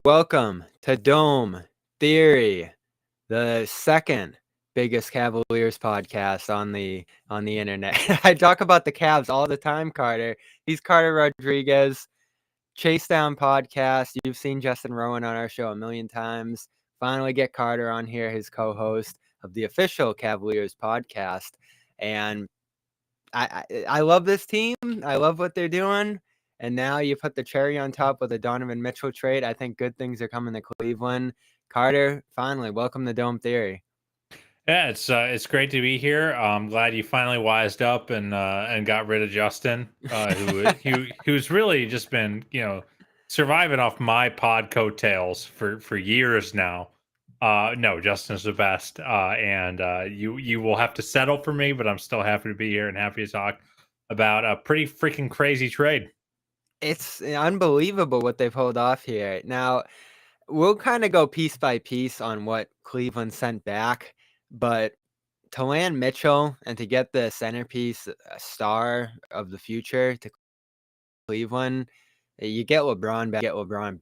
Welcome to Dome Theory, the second biggest Cavaliers podcast on the internet. I talk about the Cavs all the time, Carter. He's Carter Rodriguez, Chase Down Podcast. You've seen Justin Rowan on our show a million times. Finally get Carter on here, his co-host of the official Cavaliers podcast. And I love this team. I love what they're doing. And now you put the cherry on top with a Donovan Mitchell trade. I think good things are coming to Cleveland. Carter, finally, welcome to Dome Theory. Yeah, it's great to be here. I'm glad you finally wised up and got rid of Justin, who's really just been surviving off my pod coattails for years now. No, Justin's the best, and you will have to settle for me, but I'm still happy to be here and happy to talk about a pretty freaking crazy trade. It's unbelievable what they've pulled off here. Now, we'll kind of go piece by piece on what Cleveland sent back, but to land Mitchell and to get the centerpiece, a star of the future to Cleveland, you get LeBron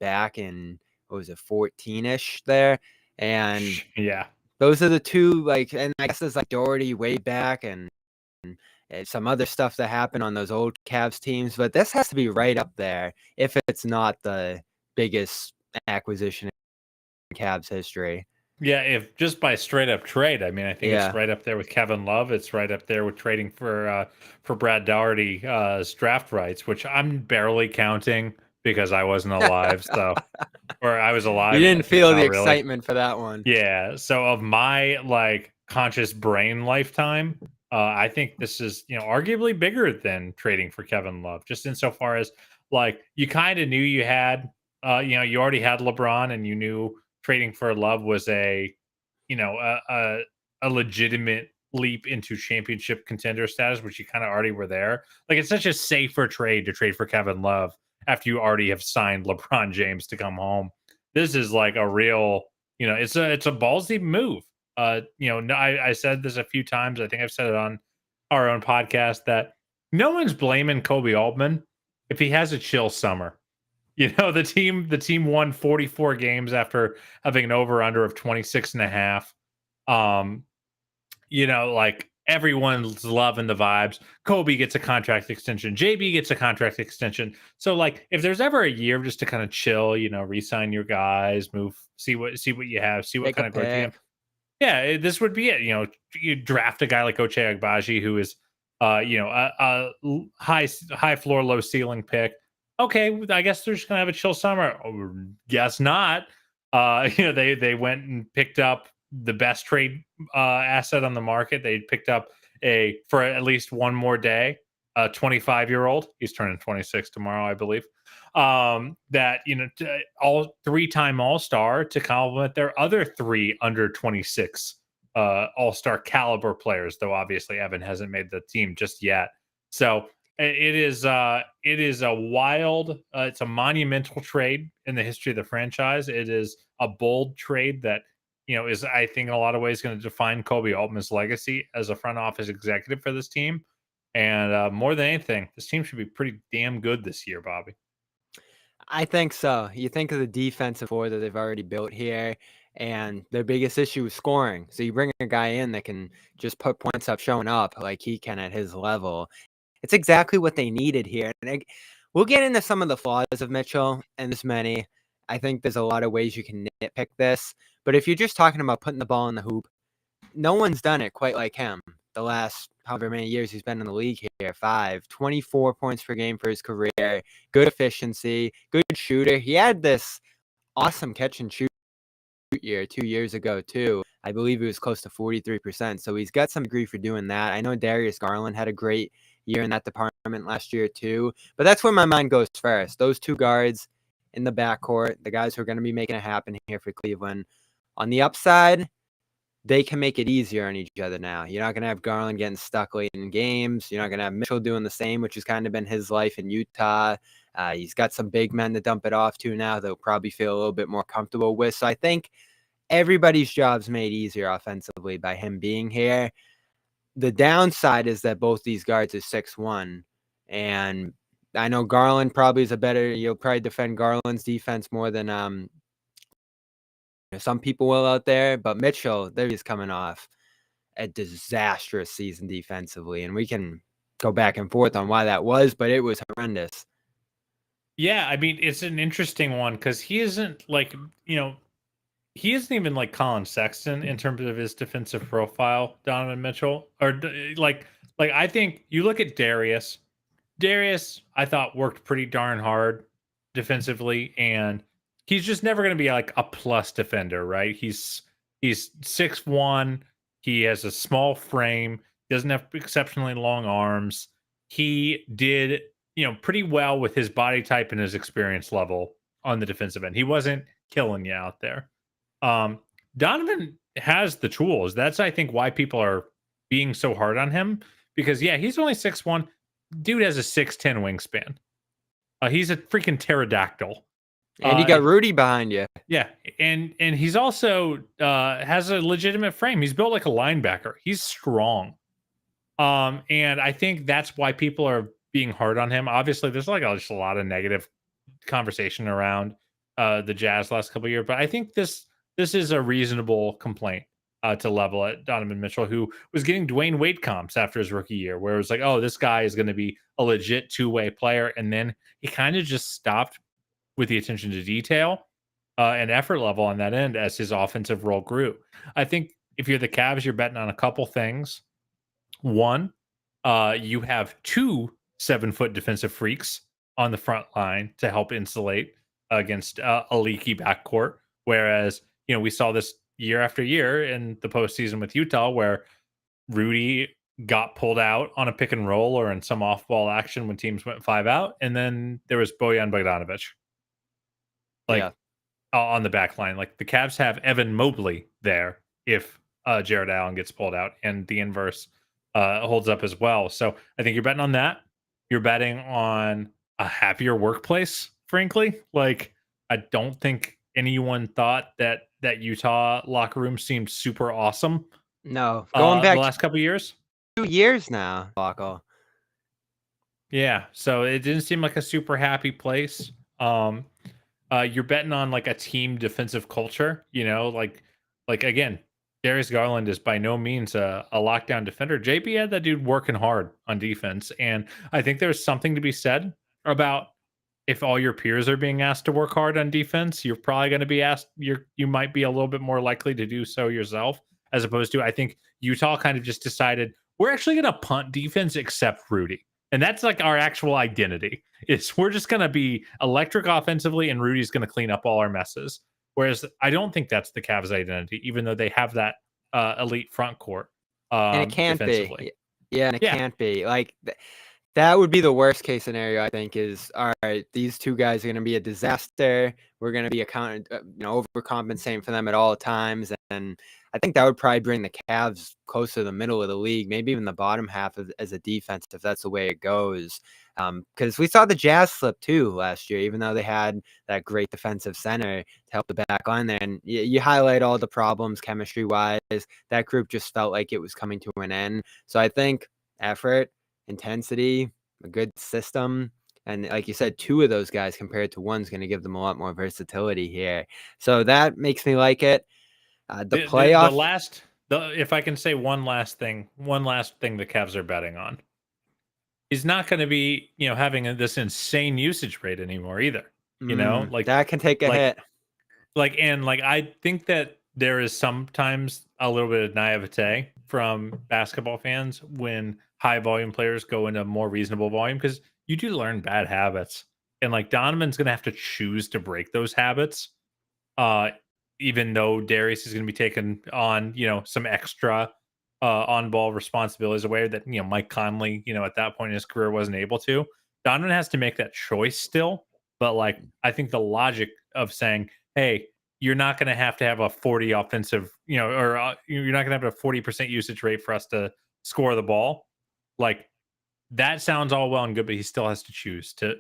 back in, what was it, 14-ish there, and Yeah. those are the two, and I guess there's Doherty way back and some other stuff that happened on those old Cavs teams, but this has to be right up there if it's not the biggest acquisition in Cavs history. Yeah, if just by straight up trade, I mean, I think it's right up there with Kevin Love. It's right up there with trading for Brad Daugherty's draft rights, which I'm barely counting because I wasn't alive. So, or I was alive. You didn't feel the really. excitement for that one. Yeah. So of my conscious brain lifetime, I think this is arguably bigger than trading for Kevin Love, just insofar as you kind of knew you had you already had LeBron and you knew trading for Love was a legitimate leap into championship contender status, which you kind of already were there. It's such a safer trade to trade for Kevin Love after you already have signed LeBron James to come home. This is a real, it's a ballsy move. I said this a few times. I think I've said it on our own podcast that no one's blaming Kobe Altman if he has a chill summer. The team won 44 games after having an over-under of 26 and a half. Everyone's loving the vibes. Kobe gets a contract extension. JB gets a contract extension. So if there's ever a year just to kind of chill, re-sign your guys, move, see what you have, see what kind of growth you have. Yeah, this would be it. You draft a guy like Ochai Agbaji, who is a high floor, low ceiling pick. Okay, I guess they're just gonna have a chill summer. Guess not. They went and picked up the best trade asset on the market. They picked up for at least one more day, a 25-year-old. He's turning 26 tomorrow, I believe. That all 3-time All-Star to complement their other 3 under 26 All-Star caliber players. Though obviously Evan hasn't made the team just yet. So it is a wild, it's a monumental trade in the history of the franchise. It is a bold trade that is, I think, in a lot of ways going to define Kobe Altman's legacy as a front office executive for this team. And more than anything, this team should be pretty damn good this year, Bobby. I think so. You think of the defensive core that they've already built here, and their biggest issue is scoring. So you bring a guy in that can just put points up, showing up like he can at his level. It's exactly what they needed here. And we'll get into some of the flaws of Mitchell, and there's many. I think there's a lot of ways you can nitpick this. But if you're just talking about putting the ball in the hoop, no one's done it quite like him the last however many years he's been in the league here. 24 points per game for his career, good efficiency, good shooter. He had this awesome catch and shoot year 2 years ago too. I believe he was close to 43%. So he's got some degree for doing that. I know Darius Garland had a great year in that department last year too. But that's where my mind goes first. Those 2 guards in the backcourt, the guys who are going to be making it happen here for Cleveland. On the upside, they can make it easier on each other now. You're not going to have Garland getting stuck late in games. You're not going to have Mitchell doing the same, which has kind of been his life in Utah. He's got some big men to dump it off to now. They'll probably feel a little bit more comfortable with. So I think everybody's job's made easier offensively by him being here. The downside is that both these guards are 6'1", and I know Garland probably is you'll probably defend Garland's defense more than some people will out there, but Mitchell, there he's coming off a disastrous season defensively, and we can go back and forth on why that was, but it was horrendous. Yeah, I mean, it's an interesting one because he isn't like, he isn't even like Colin Sexton in terms of his defensive profile, Donovan Mitchell. Like I think you look at Darius. Darius, I thought worked pretty darn hard defensively, and he's just never going to be like a plus defender, right? He's 6'1". He has a small frame. He doesn't have exceptionally long arms. He did, pretty well with his body type and his experience level on the defensive end. He wasn't killing you out there. Donovan has the tools. That's, I think, why people are being so hard on him, because he's only 6'1". Dude has a 6'10" wingspan. He's a freaking pterodactyl. And you got Rudy behind you. Yeah, and he's also has a legitimate frame. He's built like a linebacker. He's strong. And I think that's why people are being hard on him. Obviously, there's like just a lot of negative conversation around the Jazz last couple of years, but I think this is a reasonable complaint to level at Donovan Mitchell, who was getting Dwayne Wade comps after his rookie year, where it was like, oh, this guy is going to be a legit two-way player. And then he kind of just stopped with the attention to detail and effort level on that end as his offensive role grew. I think if you're the Cavs, you're betting on a couple things. One, you have 2 7-foot defensive freaks on the front line to help insulate against a leaky backcourt. Whereas, we saw this year after year in the postseason with Utah, where Rudy got pulled out on a pick and roll or in some off-ball action when teams went 5 out, and then there was Bojan Bogdanovic, on the back line. Like, the Cavs have Evan Mobley there if Jarrett Allen gets pulled out, and the inverse holds up as well. So I think you're betting on that. You're betting on a happier workplace, frankly. Like, I don't think anyone thought that Utah locker room seemed super awesome. No, going back the last couple of years. 2 years now, Flacco. Yeah, so it didn't seem like a super happy place. You're betting on like a team defensive culture, like again, Darius Garland is by no means a lockdown defender. JB had that dude working hard on defense, and I think there's something to be said about if all your peers are being asked to work hard on defense, you're probably going to be asked. You might be a little bit more likely to do so yourself, as opposed to, I think Utah kind of just decided we're actually going to punt defense except Rudy. And that's like our actual identity. Is we're just going to be electric offensively, and Rudy's going to clean up all our messes. Whereas I don't think that's the Cavs' identity, even though they have that elite front court. And it can't be. Yeah, and it can't be. Like, that would be the worst case scenario, I think, is, all right, these two guys are going to be a disaster. We're going to be overcompensating for them at all times. And I think that would probably bring the Cavs close to the middle of the league, maybe even the bottom half as a defense, if that's the way it goes. Because we saw the Jazz slip too last year, even though they had that great defensive center to help the back line there. And you highlight all the problems chemistry-wise. That group just felt like it was coming to an end. So I think effort, intensity, a good system, and like you said, 2 of those guys compared to one's going to give them a lot more versatility here. So that makes me like it. The playoff. If I can say one last thing the Cavs are betting on is not going to be, having this insane usage rate anymore either. Like that can take a hit. I think that there is sometimes a little bit of naivete from basketball fans when high volume players go into more reasonable volume, because you do learn bad habits, and like Donovan's going to have to choose to break those habits. Even though Darius is going to be taking on, some extra on-ball responsibilities away that, Mike Conley, at that point in his career wasn't able to. Donovan has to make that choice still. But like, I think the logic of saying, hey, you're not going to have a 40 offensive, or you're not going to have a 40% usage rate for us to score the ball. Like, that sounds all well and good, but he still has to choose to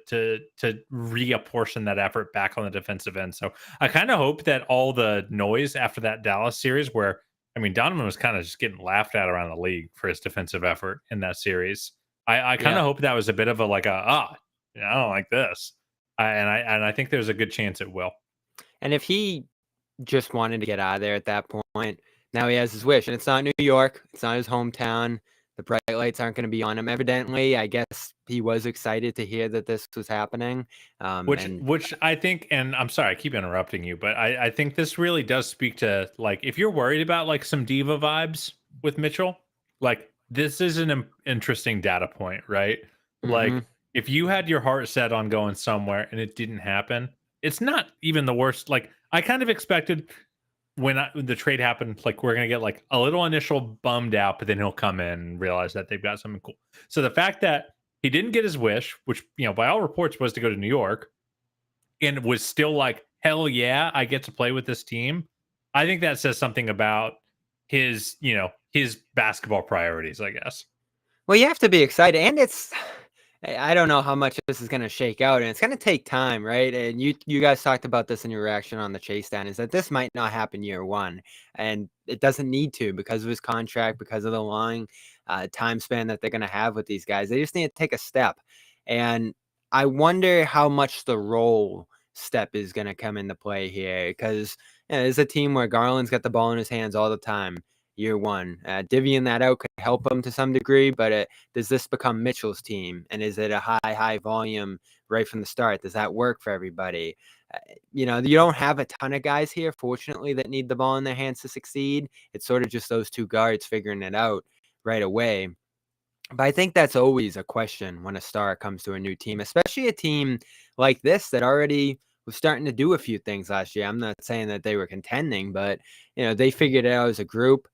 reapportion that effort back on the defensive end. So I kind of hope that all the noise after that Dallas series, where, I mean, Donovan was kind of just getting laughed at around the league for his defensive effort in that series. I kind of hope that was a bit of I don't like this. And I think there's a good chance it will. And if he just wanted to get out of there at that point, now he has his wish. And it's not New York. It's not his hometown. The bright lights aren't going to be on him. Evidently, I guess he was excited to hear that this was happening. Which I think, and I'm sorry, I keep interrupting you, but I think this really does speak to, like, if you're worried about like some diva vibes with Mitchell, like this is an interesting data point, right? Mhm. Like if you had your heart set on going somewhere and it didn't happen, it's not even the worst. Like I kind of expected when the trade happened, like we're gonna get like a little initial bummed out, but then he'll come in and realize that they've got something cool. So the fact that he didn't get his wish, which by all reports was to go to New York, and was still like, hell yeah, I get to play with this team. I think that says something about his basketball priorities, I guess. Well, you have to be excited, and I don't know how much this is going to shake out, and it's going to take time, right? And you guys talked about this in your reaction on the chase down, is that this might not happen year one, and it doesn't need to because of his contract, because of the long time span that they're going to have with these guys. They just need to take a step, and I wonder how much the role step is going to come into play here, because there's a team where Garland's got the ball in his hands all the time. Year one, divvying that out could help him to some degree, but does this become Mitchell's team? And is it a high volume right from the start? Does that work for everybody? You don't have a ton of guys here, fortunately, that need the ball in their hands to succeed. It's sort of just those two guards figuring it out right away. But I think that's always a question when a star comes to a new team, especially a team like this that already was starting to do a few things last year. I'm not saying that they were contending, but they figured it out as a group.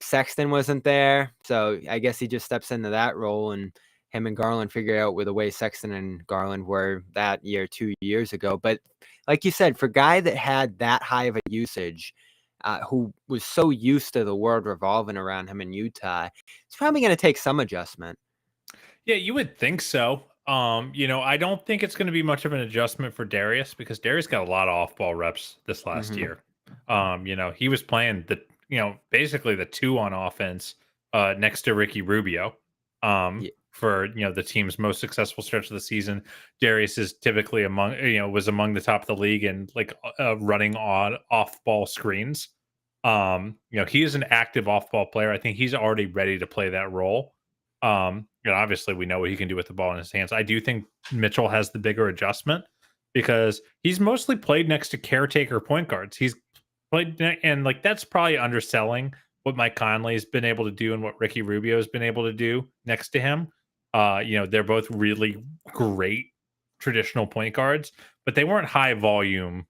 Sexton wasn't there, so I guess he just steps into that role, and him and Garland figure out with the way Sexton and Garland were that year 2 years ago. But like you said, for a guy that had that high of a usage, who was so used to the world revolving around him in Utah, it's probably going to take some adjustment. Yeah, you would think so. I don't think it's going to be much of an adjustment for Darius because Darius got a lot of off-ball reps this last year. He was playing basically the two on offense next to Ricky Rubio. Yeah. For the team's most successful stretch of the season, Darius is typically was among the top of the league in like running on off-ball screens. He is an active off-ball player. I think he's already ready to play that role. Obviously we know what he can do with the ball in his hands. I do think Mitchell has the bigger adjustment because he's mostly played next to caretaker point guards. He's played, and like that's probably underselling what Mike Conley has been able to do and what Ricky Rubio has been able to do next to him. They're both really great traditional point guards, but they weren't high volume,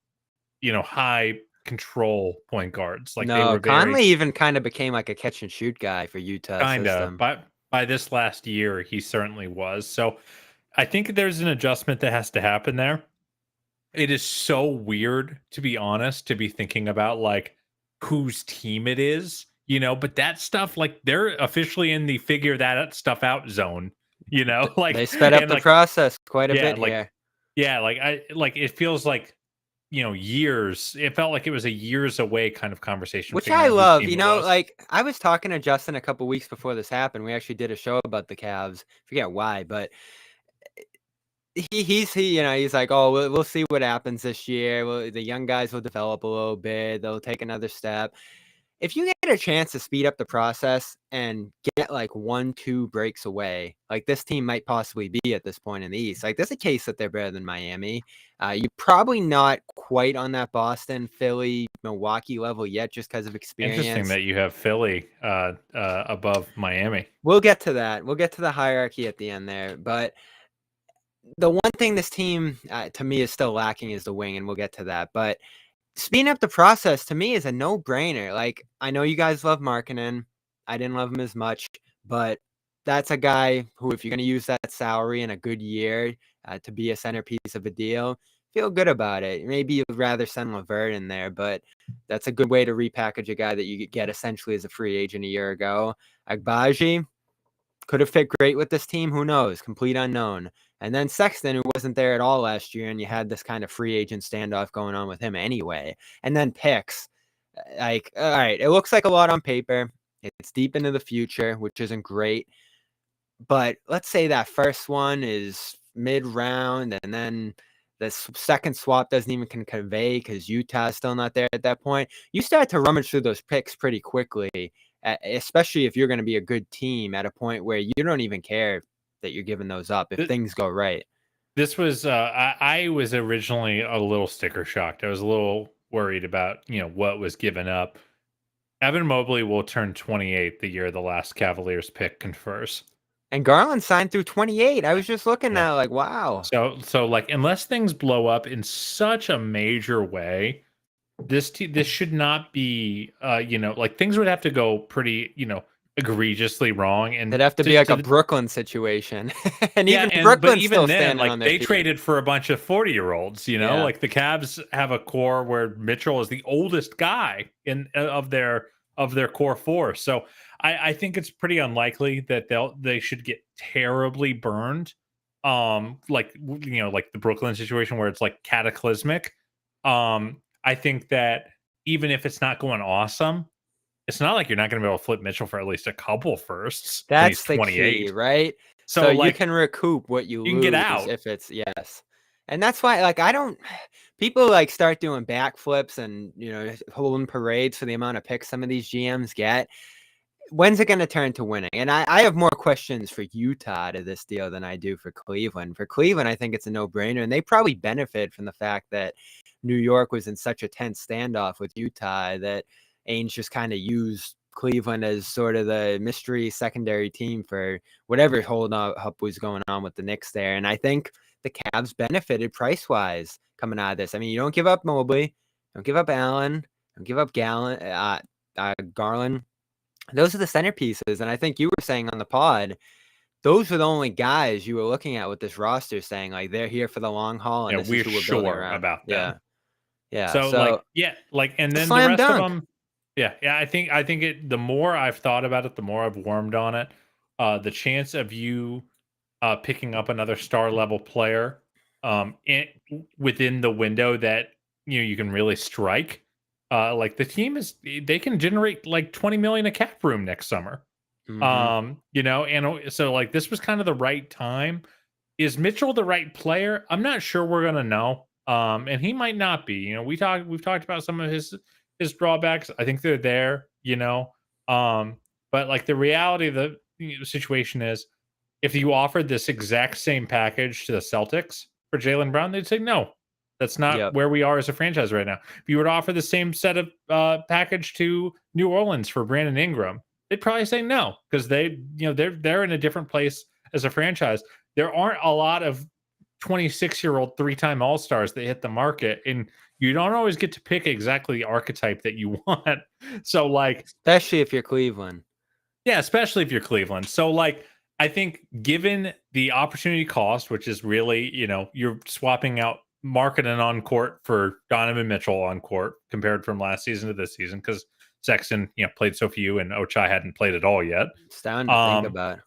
high control point guards. Like they were Conley even kind of became like a catch and shoot guy for Utah system. But by this last year, he certainly was. So I think there's an adjustment that has to happen there. It is so weird, to be honest, to be thinking about like whose team it is, but that stuff, like they're officially in the figure that stuff out zone, like they sped up the process quite a bit here. Yeah, it feels like years. It felt like it was a years away kind of conversation. Which I love, like I was talking to Justin a couple weeks before this happened. We actually did a show about the Cavs. Forget why, but he's like, oh, we'll see what happens this year. Well, the young guys will develop a little bit. They'll take another step. If you get a chance to speed up the process and get like 1-2 breaks away, like this team might possibly be at this point in the East. Like there's a case that they're better than Miami. You're probably not quite on that Boston, Philly, Milwaukee level yet, just because of experience. Interesting that you have Philly above Miami. We'll get to that. We'll get to the hierarchy at the end there. But the one thing this team, to me, is still lacking is the wing, and we'll get to that. But speeding up the process to me is a no-brainer. Like, I know you guys love Markkanen. I didn't love him as much, but that's a guy who, if you're going to use that salary in a good year to be a centerpiece of a deal, feel good about it. Maybe you'd rather send LeVert in there, but that's a good way to repackage a guy that you get essentially as a free agent a year ago. Agbaji could have fit great with this team. Who knows? Complete unknown. And then Sexton, who wasn't there at all last year, and you had this kind of free agent standoff going on with him anyway. And then picks. Like, all right, it looks like a lot on paper. It's deep into the future, which isn't great. But let's say that first one is mid-round, and then the second swap doesn't even convey because Utah's still not there at that point. You start to rummage through those picks pretty quickly, especially if you're going to be a good team at a point where you don't even care that you're giving those up if things go right. This was I was originally a little sticker shocked. I was a little worried about what was given up. Evan Mobley will turn 28 the year the last Cavaliers pick confers. And Garland signed through 28. I was just looking Yeah. at it like, wow. So like unless things blow up in such a major way, this should not be like things would have to go pretty egregiously wrong, and It'd have to be like a Brooklyn situation. And yeah, even but Brooklyn's even still then, standing on like their they feet. traded for a bunch of 40-year-olds. Yeah. Like the Cavs have a core where Mitchell is the oldest guy in of their core four. So I think it's pretty unlikely that they should get terribly burned. Like like the Brooklyn situation where it's like cataclysmic. I think that even if it's not going awesome, it's not like you're not going to be able to flip Mitchell for at least a couple firsts. That's the 28. key, right? So you like can recoup what you can lose get out if it's yes. And that's why like people like start doing backflips and holding parades for the amount of picks some of these GMs get. When's it going to turn to winning? And I have more questions for Utah to this deal than I do for Cleveland. For Cleveland, I think it's a no-brainer, and they probably benefit from the fact that New York was in such a tense standoff with Utah that Ainge just kind of used Cleveland as sort of the mystery secondary team for whatever hold up was going on with the Knicks there. And I think the Cavs benefited price-wise coming out of this. I mean, you don't give up Mobley, don't give up Allen, don't give up Garland. Those are the centerpieces. And I think you were saying on the pod, those are the only guys you were looking at with this roster saying like they're here for the long haul. And we're sure about that. Yeah. So like and then the rest of them. Yeah. I think the more I've thought about it, the more I've warmed on it. The chance of you picking up another star level player within the window that you can really strike. Like the team they can generate like 20 million of cap room next summer. Mm-hmm. And so like this was kind of the right time. Is Mitchell the right player? I'm not sure we're gonna know. And he might not be. We've talked about some of his drawbacks. I think they're there, but like the reality of the situation is if you offered this exact same package to the Celtics for Jaylen Brown, they'd say no. That's not where we are as a franchise right now. If you were to offer the same set of package to New Orleans for Brandon Ingram, they'd probably say no because they're in a different place as a franchise. There aren't a lot of 26-year-old 3-time All-Stars that hit the market, and you don't always get to pick exactly the archetype that you want. So like, especially if you're Cleveland. Yeah, especially if you're Cleveland. So like, I think given the opportunity cost, which is really, you're swapping out Markkanen on court for Donovan Mitchell on court compared from last season to this season because Sexton, played so few and Ochai hadn't played at all yet. It's down to think about.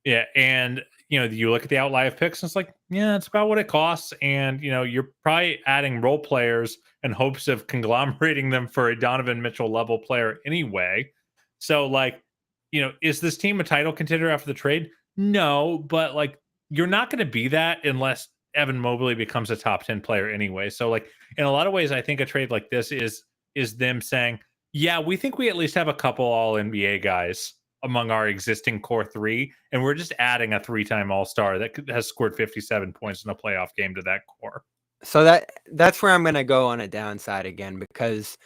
Yeah, and you look at the outlay of picks, and it's like, yeah, it's about what it costs, and you're probably adding role players in hopes of conglomerating them for a Donovan Mitchell level player anyway. So like, is this team a title contender after the trade? No, but like, you're not going to be that unless Evan Mobley becomes a top 10 player anyway. So like, in a lot of ways, I think a trade like this is them saying, yeah, we think we at least have a couple all NBA guys among our existing core three, and we're just adding a 3-time All-Star that has scored 57 points in a playoff game to that core. So that's where I'm going to go on a downside again, because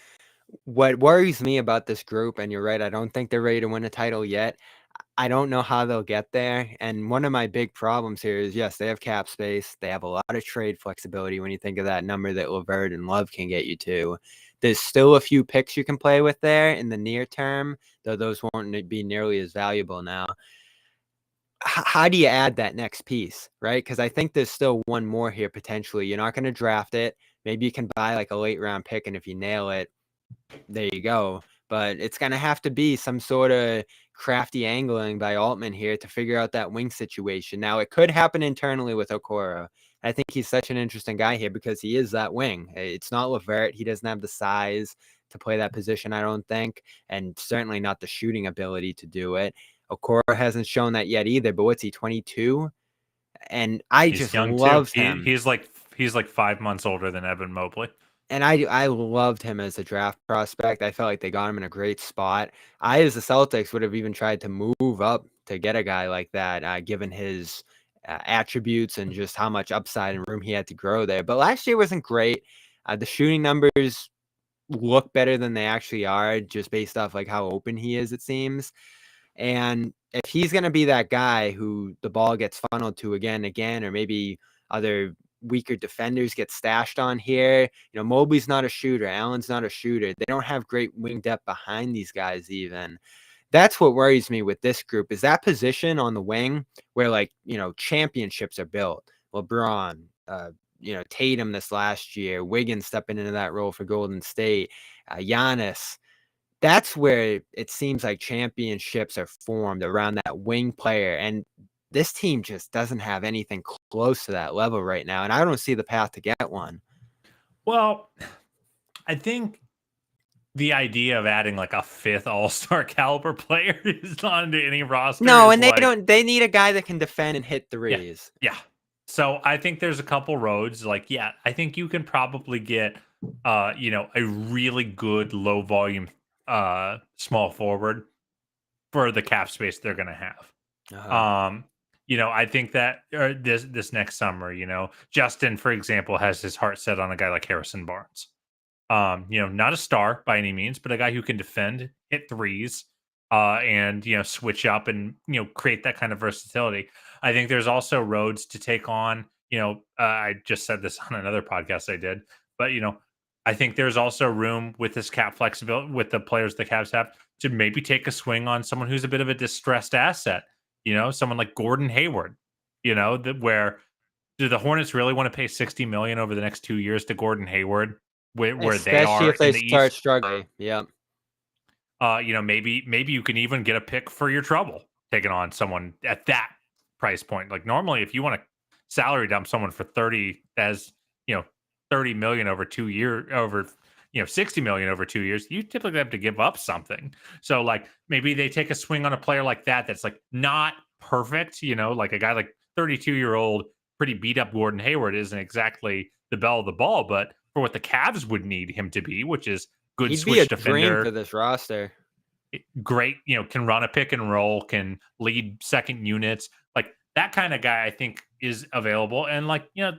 what worries me about this group, and you're right, I don't think they're ready to win a title yet. I don't know how they'll get there. And one of my big problems here is, yes, they have cap space. They have a lot of trade flexibility when you think of that number that LeVert and Love can get you to. There's still a few picks you can play with there in the near term, though those won't be nearly as valuable now. How do you add that next piece, right? Because I think there's still one more here potentially. You're not going to draft it. Maybe you can buy like a late round pick, and if you nail it, there you go. But it's going to have to be some sort of crafty angling by Altman here to figure out that wing situation. Now, it could happen internally with Okoro. I think he's such an interesting guy here because he is that wing. It's not LeVert. He doesn't have the size to play that position, I don't think, and certainly not the shooting ability to do it. Okoro hasn't shown that yet either, but what's he, 22? And I He's just young too. loved him. He's like 5 months older than Evan Mobley. And I loved him as a draft prospect. I felt like they got him in a great spot. I, as the Celtics, would have even tried to move up to get a guy like that, given his attributes and just how much upside and room he had to grow there. But last year wasn't great. The shooting numbers look better than they actually are, just based off like how open he is, it seems. And if he's going to be that guy who the ball gets funneled to again and again, or maybe other weaker defenders get stashed on here, you know, Mobley's not a shooter. Allen's not a shooter. They don't have great wing depth behind these guys even. That's what worries me with this group, is that position on the wing where, like, you know, championships are built. LeBron, you know, Tatum this last year, Wiggins stepping into that role for Golden State, Giannis. That's where it seems like championships are formed, around that wing player. And this team just doesn't have anything close to that level right now. And I don't see the path to get one. Well, I think the idea of adding like a fifth all-star caliber player is not into any roster. No, and they need a guy that can defend and hit threes. Yeah. So I think there's a couple roads. Like, yeah, I think you can probably get you know, a really good low volume small forward for the cap space they're gonna have. You know, I think that this next summer, you know, Justin, for example, has his heart set on a guy like Harrison Barnes. You know, not a star by any means, but a guy who can defend, hit threes, and, you know, switch up and, you know, create that kind of versatility. I think there's also roads to take on, you know, I just said this on another podcast I did, but, you know, I think there's also room with this cap flexibility with the players the Cavs have to maybe take a swing on someone who's a bit of a distressed asset, you know, someone like Gordon Hayward, you know, that where do the Hornets really want to pay $60 million over the next 2 years to Gordon Hayward? Where they especially are if they in the start East, struggling. Yeah. you know, maybe you can even get a pick for your trouble taking on someone at that price point. Like normally, if you want to salary dump someone for 30 as you know 30 million over 2 years, over you know 60 million over 2 years, you typically have to give up something. So like maybe they take a swing on a player like that that's like not perfect. You know, like a guy like 32-year-old pretty beat up Gordon Hayward isn't exactly the bell of the ball, but for what the Cavs would need him to be, which is good He'd be a switch dream defender, for this roster. great, you know, can run a pick and roll, can lead second units. Like that kind of guy, I think is available. And like, you know,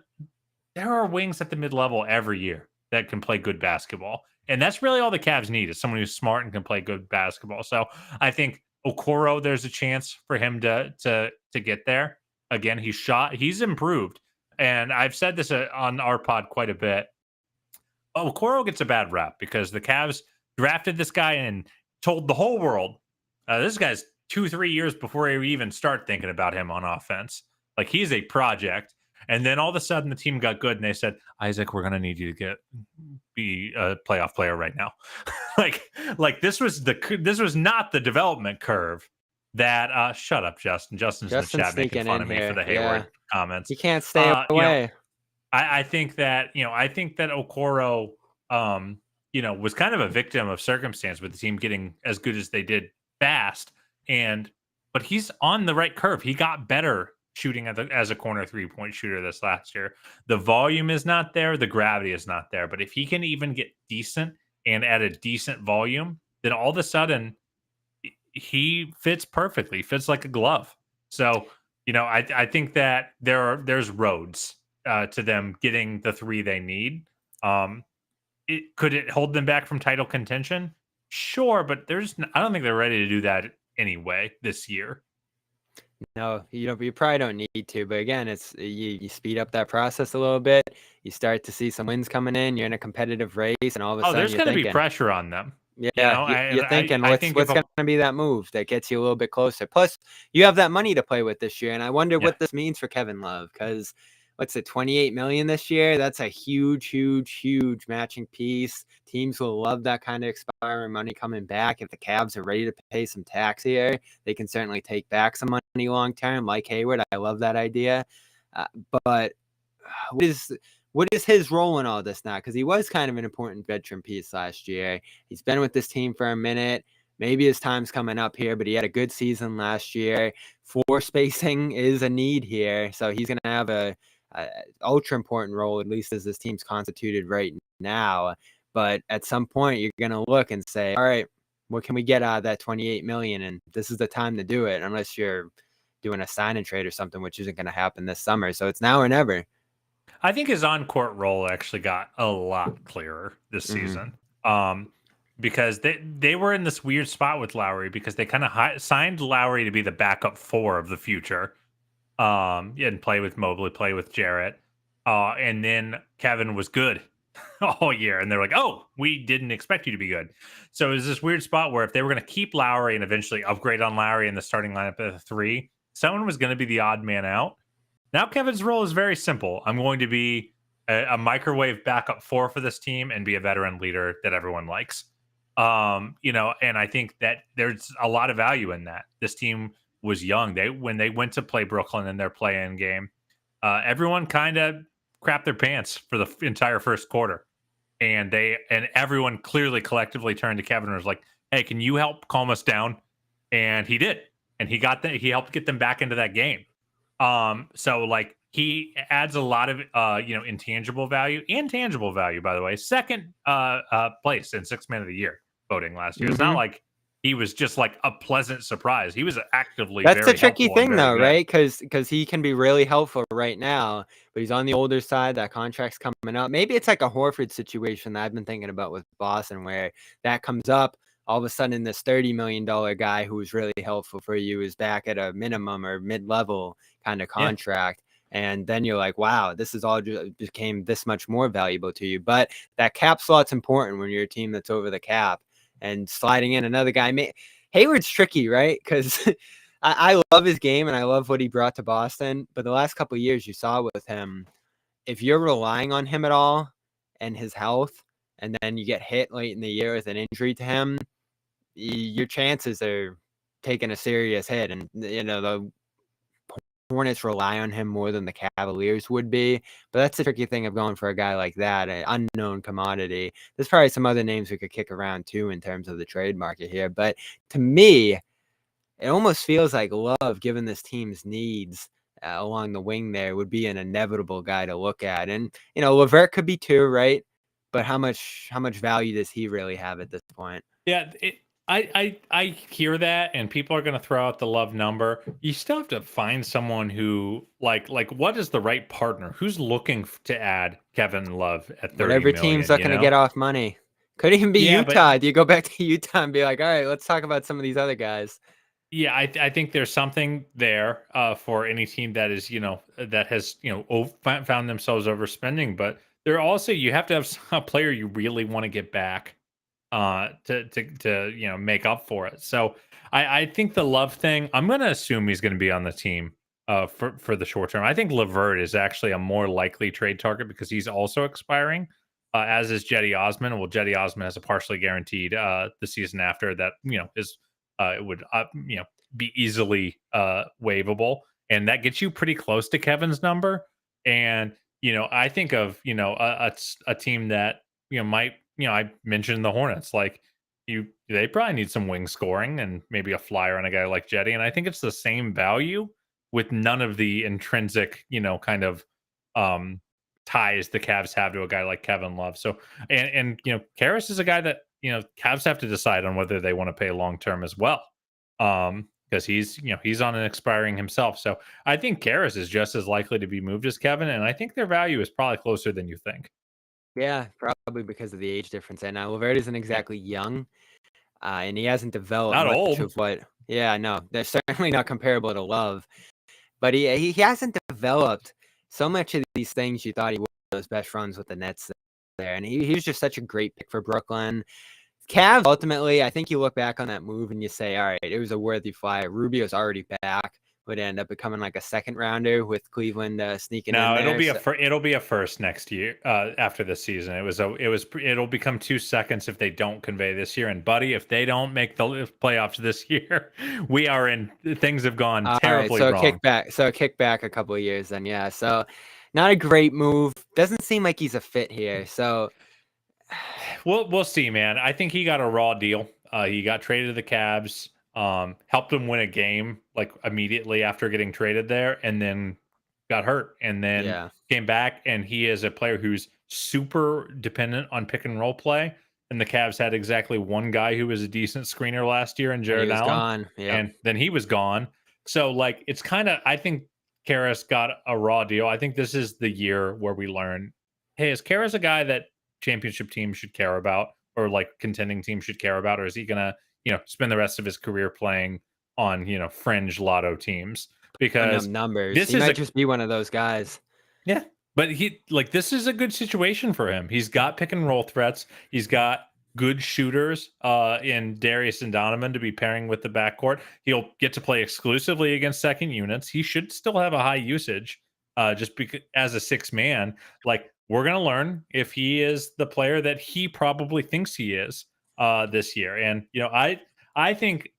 there are wings at the mid level every year that can play good basketball. And that's really all the Cavs need is someone who's smart and can play good basketball. So I think Okoro, there's a chance for him to get there. Again, he's improved. And I've said this on our pod quite a bit. Okoro gets a bad rap because the Cavs drafted this guy and told the whole world this guy's 2-3 years before we even start thinking about him on offense. Like he's a project. And then all of a sudden the team got good and they said, Isaac, we're gonna need you to be a playoff player right now. like this was not the development curve that shut up, Justin. Justin's in the chat making fun of me for the Hayward comments. He can't stay away. You know, I think that, you know, Okoro you know, was kind of a victim of circumstance with the team getting as good as they did fast. But he's on the right curve. He got better shooting as a corner 3-point shooter this last year. The volume is not there. The gravity is not there. But if he can even get decent and at a decent volume, then all of a sudden he fits perfectly. He fits like a glove. So, you know, I think that there's roads to them getting the three they need. Could it hold them back from title contention? Sure, but I don't think they're ready to do that anyway this year. No, you know, you probably don't need to. But again, it's you speed up that process a little bit. You start to see some wins coming in. You're in a competitive race, and all of a sudden, there's going to be pressure on them. Yeah, you know, you're thinking, what's going to be that move that gets you a little bit closer? Plus, you have that money to play with this year, and I wonder what this means for Kevin Love, because what's it, $28 million this year? That's a huge, huge, huge matching piece. Teams will love that kind of expiring money coming back. If the Cavs are ready to pay some tax here, they can certainly take back some money long term. Like Hayward, I love that idea. But what is his role in all this now? Because he was kind of an important veteran piece last year. He's been with this team for a minute. maybe his time's coming up here, but he had a good season last year. Floor spacing is a need here, so he's going to have a ultra important role, at least as this team's constituted right now. But at some point, you're going to look and say, all right, what can we get out of that $28 million? And this is the time to do it, unless you're doing a sign and trade or something, which isn't going to happen this summer. So it's now or never. I think his on-court role actually got a lot clearer this season. Because they were in this weird spot with Lowry because they kind of signed Lowry to be the backup 4 of the future. And play with Mobley, play with Jarrett. And then Kevin was good all year. And they're like, oh, we didn't expect you to be good. So it was this weird spot where if they were going to keep Lowry and eventually upgrade on Lowry in the starting lineup at 3, someone was going to be the odd man out. Now Kevin's role is very simple. I'm going to be a microwave backup 4 for this team and be a veteran leader that everyone likes. And I think that there's a lot of value in that. This team was young. When they went to play Brooklyn in their play-in game, everyone kind of crapped their pants for the entire first quarter, and everyone clearly collectively turned to Kevin and was like, "Hey, can you help calm us down?" And he did, and he helped get them back into that game. So like he adds a lot of intangible value and tangible value. By the way, second place in 6th Man of the Year voting last year. It's not like he was just like a pleasant surprise. He was actively That's very the tricky thing, though, good. right? Because he can be really helpful right now, but he's on the older side. That contract's coming up. Maybe it's like a Horford situation that I've been thinking about with Boston, where that comes up. All of a sudden, this $30 million guy who was really helpful for you is back at a minimum or mid-level kind of contract. And then you're like, wow, this is all just became this much more valuable to you. But that cap slot's important when you're a team that's over the cap. And sliding in another guy, Hayward's tricky, right? Because I love his game and I love what he brought to Boston. But the last couple of years you saw with him, if you're relying on him at all and his health, and then you get hit late in the year with an injury to him, your chances are taking a serious hit. And, the Hornets rely on him more than the Cavaliers would be, but that's the tricky thing of going for a guy like that, an unknown commodity. There's probably some other names we could kick around too in terms of the trade market here, but to me, it almost feels like Love, given this team's needs along the wing there, would be an inevitable guy to look at. And LeVert could be too, right? But how much value does he really have at this point? Yeah, I hear that, and people are going to throw out the Love number. You still have to find someone who like what is the right partner? Who's looking to add Kevin Love at 30 Whatever million, team's looking to get off money. Could even be Utah. Do you go back to Utah and be like, all right, let's talk about some of these other guys? Yeah, I think there's something there for any team that is that has found themselves overspending, but there also you have to have a player you really want to get back to make up for it. So I think the Love thing, I'm going to assume he's going to be on the team for the short term. I think LeVert is actually a more likely trade target because he's also expiring, as is Jetty Osman. Well, Jetty Osman has a partially guaranteed the season after that is it would be easily waivable, and that gets you pretty close to Kevin's number. And I think of a team that might. I mentioned the Hornets. Like they probably need some wing scoring and maybe a flyer on a guy like Jetty. And I think it's the same value with none of the intrinsic, kind of ties the Cavs have to a guy like Kevin Love. So and Karras is a guy that Cavs have to decide on whether they want to pay long term as well. Because he's on an expiring himself. So I think Karras is just as likely to be moved as Kevin, and I think their value is probably closer than you think. Yeah, probably because of the age difference. And now LeVert isn't exactly young, and he hasn't developed Not much old. of what. Yeah, no, they're certainly not comparable to Love, but he hasn't developed so much of these things you thought he would. Those best runs with the Nets there, and he was just such a great pick for Brooklyn. Cavs, ultimately, I think you look back on that move and you say, all right, it was a worthy flyer. Rubio's already back. Would end up becoming like a second rounder with Cleveland sneaking in there. It'll be a first next year after this season. It'll become 2 seconds if they don't convey this year. And buddy, if they don't make the playoffs this year, things have gone terribly wrong. So kick back a couple of years then, yeah. So not a great move. Doesn't seem like he's a fit here. So we'll see, man. I think he got a raw deal. He got traded to the Cavs, helped him win a game like immediately after getting traded there, and then got hurt, and then Yeah. came back. And he is a player who's super dependent on pick and roll play. And the Cavs had exactly one guy who was a decent screener last year in And he Jarrett was Allen, gone. Yep. and then he was gone. So like it's kind of I think Karras got a raw deal. I think this is the year where we learn, hey, is Karras a guy that championship teams should care about, or like contending teams should care about, or is he gonna, spend the rest of his career playing on, fringe lotto teams? Putting up Because numbers. this He is might a just be one of those guys. yeah, but this is a good situation for him. He's got pick and roll threats. He's got good shooters in Darius and Donovan to be pairing with the backcourt. He'll get to play exclusively against second units. He should still have a high usage just because as a six man. Like we're gonna learn if he is the player that he probably thinks he is this year. And I think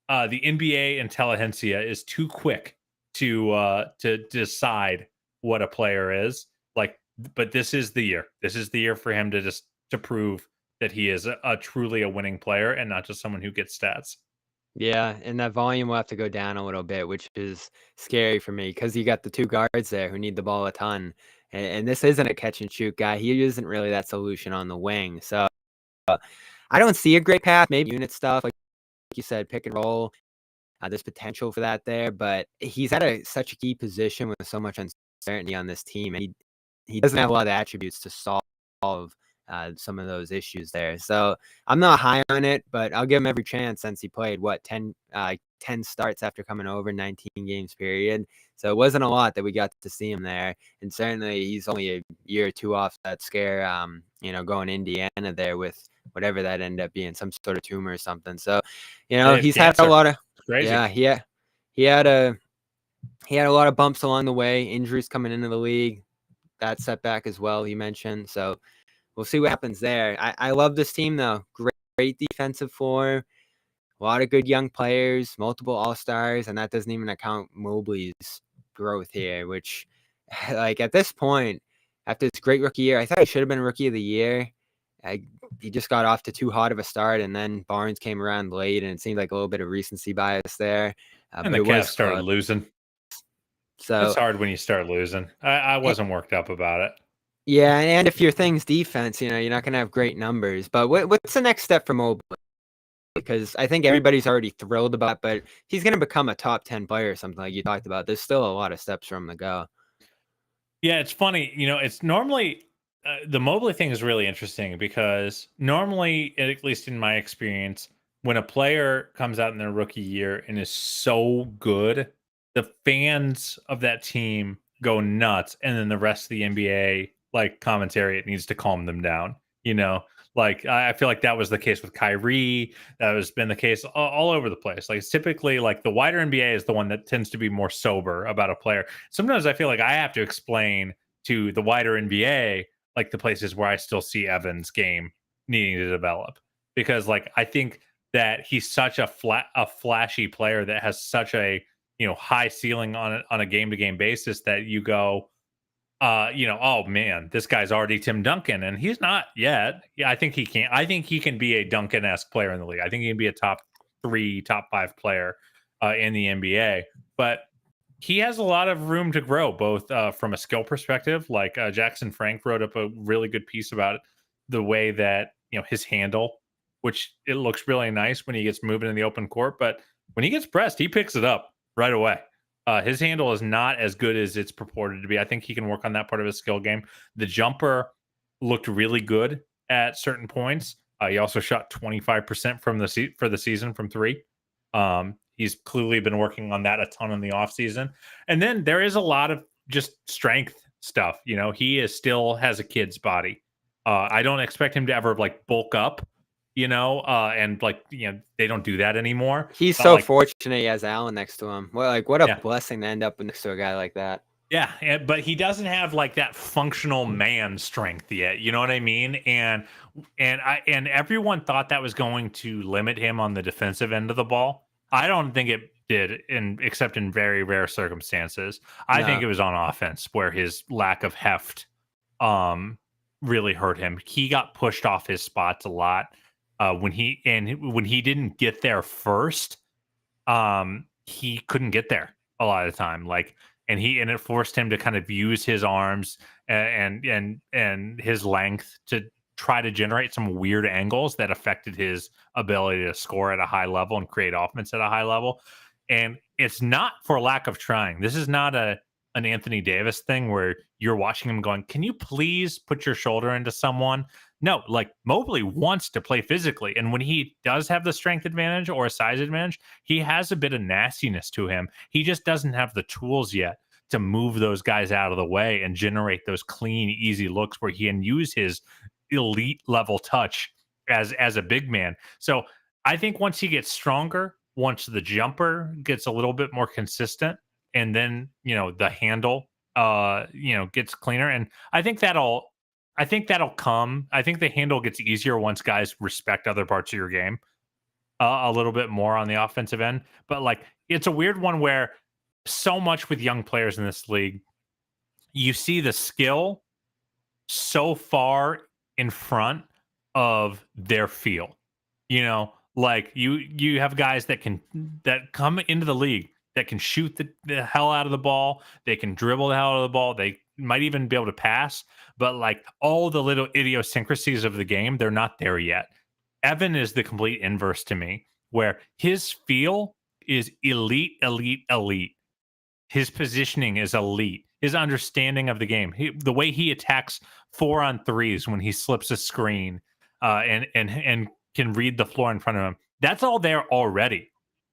the NBA intelligentsia is too quick to decide what a player is like, but this is the year. This is the year for him to prove that he is a truly a winning player and not just someone who gets stats. Yeah, and that volume will have to go down a little bit, which is scary for me because you got the two guards there who need the ball a ton. And this isn't a catch and shoot guy. He isn't really that solution on the wing. So I don't see a great path. Maybe unit stuff, like you said, pick and roll. There's potential for that there, but he's at such a key position with so much uncertainty on this team, and he doesn't have a lot of attributes to solve some of those issues there. So I'm not high on it, but I'll give him every chance since he played 10 starts after coming over, 19 games period. So it wasn't a lot that we got to see him there, and certainly he's only a year or two off that scare. Going Indiana there with whatever that ended up being, some sort of tumor or something. So, he's had a lot of crazy. Yeah, he had a lot of bumps along the way, injuries coming into the league, that setback as well, you mentioned. So we'll see what happens there. I love this team, though. Great defensive floor, a lot of good young players, multiple all-stars, and that doesn't even account Mobley's growth here, which, like, at this point, after this great rookie year, I thought he should have been Rookie of the Year. He just got off to too hot of a start, and then Barnes came around late, and it seemed like a little bit of recency bias there. And the Cavs started losing. So it's hard when you start losing. I wasn't worked up about it. Yeah, and if your thing's defense, you're not going to have great numbers. But what's the next step for Mobley? Because I think everybody's already thrilled about it, but he's going to become a top 10 player or something like you talked about. There's still a lot of steps for him to go. Yeah, it's funny. It's normally the Mobley thing is really interesting because normally, at least in my experience, when a player comes out in their rookie year and is so good, the fans of that team go nuts, and then the rest of the NBA, like commentary, it needs to calm them down. Like I feel like that was the case with Kyrie. That has been the case all over the place. Like it's typically like the wider NBA is the one that tends to be more sober about a player. Sometimes I feel like I have to explain to the wider NBA like the places where I still see Evans' game needing to develop, because like I think that he's such a flashy player that has such a high ceiling on a game to game basis that you go, oh man, this guy's already Tim Duncan, and he's not yet. Yeah, I think he can. I think he can be a Duncan-esque player in the league. I think he can be a top 3, top 5 player in the NBA. But he has a lot of room to grow, both from a skill perspective. Like Jackson Frank wrote up a really good piece about the way that his handle, which it looks really nice when he gets moving in the open court, but when he gets pressed, he picks it up right away. His handle is not as good as it's purported to be. I think he can work on that part of his skill game. The jumper looked really good at certain points. He also shot 25% for the season from 3. He's clearly been working on that a ton in the offseason. And then there is a lot of just strength stuff. He still has a kid's body. I don't expect him to ever like bulk up, and like, they don't do that anymore. He's so fortunate he has Allen next to him. Well, like what a blessing to end up next to a guy like that. Yeah, but he doesn't have like that functional man strength yet. You know what I mean? And everyone thought that was going to limit him on the defensive end of the ball. I don't think it did, except in very rare circumstances. I think it was on offense where his lack of heft really hurt him. He got pushed off his spots a lot. when he didn't get there first, he couldn't get there a lot of the time. Like, and it forced him to kind of use his arms and his length to try to generate some weird angles that affected his ability to score at a high level and create offense at a high level. And it's not for lack of trying. This is not an Anthony Davis thing where you're watching him going, "Can you please put your shoulder into someone?" No, like Mobley wants to play physically. And when he does have the strength advantage or a size advantage, he has a bit of nastiness to him. He just doesn't have the tools yet to move those guys out of the way and generate those clean, easy looks where he can use his elite level touch as a big man. So I think once he gets stronger, once the jumper gets a little bit more consistent, and then the handle gets cleaner, and I think that'll come. I think the handle gets easier once guys respect other parts of your game a little bit more on the offensive end. But like, it's a weird one where so much with young players in this league, you see the skill so far in front of their feel. Like you have guys that come into the league that can shoot the hell out of the ball. They can dribble the hell out of the ball. They might even be able to pass, but like all the little idiosyncrasies of the game, they're not there yet. Evan is the complete inverse to me, where his feel is elite, elite, elite. His positioning is elite. His understanding of the game, the way he attacks 4-on-3s when he slips a screen, and can read the floor in front of him. That's all there already.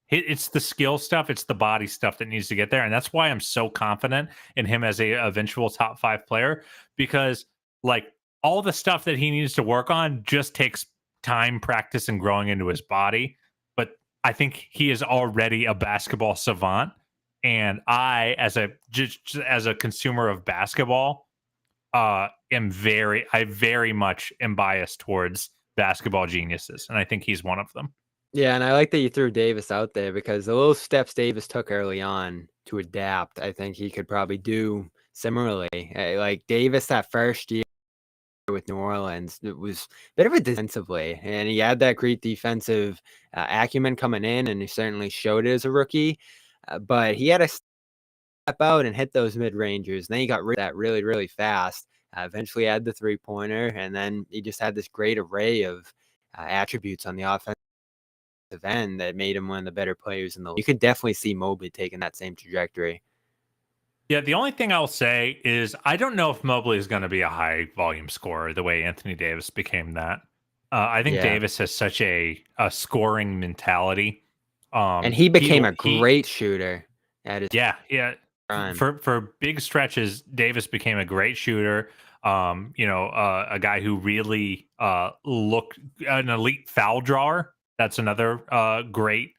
It's the skill stuff. It's the body stuff that needs to get there. And that's why I'm so confident in him as a eventual top 5 player, because like all the stuff that he needs to work on just takes time, practice, and growing into his body. But I think he is already a basketball savant. And I, as a consumer of basketball, I very much am biased towards basketball geniuses. And I think he's one of them. Yeah, and I like that you threw Davis out there, because the little steps Davis took early on to adapt, I think he could probably do similarly. Like Davis that first year with New Orleans, it was a bit of a defensively, and he had that great defensive acumen coming in, and he certainly showed it as a rookie. But he had to step out and hit those mid-rangers, and then he got rid of that really, really fast. Eventually had the three-pointer, and then he just had this great array of attributes on the offense end that made him one of the better players in the league. You could definitely see Mobley taking that same trajectory. Yeah, the only thing I'll say is I don't know if Mobley is going to be a high volume scorer the way Anthony Davis became that. I think Davis has such a scoring mentality. And he became a great shooter at his prime. For big stretches, Davis became a great shooter. A guy who really looked an elite foul drawer. That's another great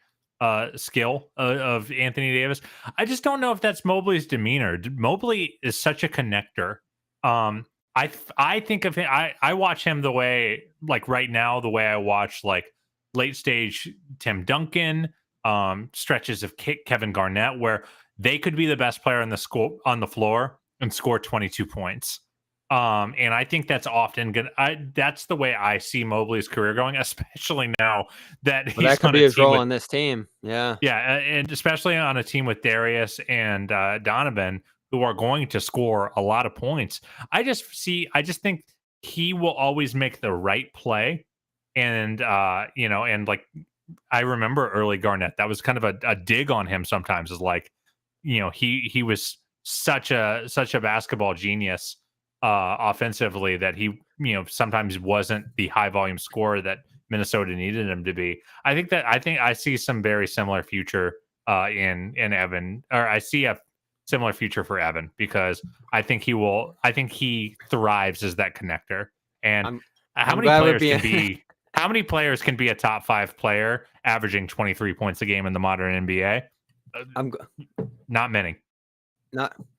skill of Anthony Davis. I just don't know if that's Mobley's demeanor. Mobley is such a connector. I think of him. I watch him the way, like right now, the way I watch like late stage Tim Duncan, stretches of Kevin Garnett, where they could be the best player on the floor and score 22 points. And I think that's often good. That's the way I see Mobley's career going, especially now that he's that could be his role on this team. Yeah. Yeah. And especially on a team with Darius and Donovan, who are going to score a lot of points. I just think he will always make the right play. And, and like, I remember early Garnett, that was kind of a dig on him sometimes, is like, he was such a basketball genius offensively that he, sometimes wasn't the high volume scorer that Minnesota needed him to be. I think I see some very similar future in Evan, or I see a similar future for Evan, because I think he thrives as that connector. And how many players can be a top 5 player averaging 23 points a game in the modern NBA? Not many.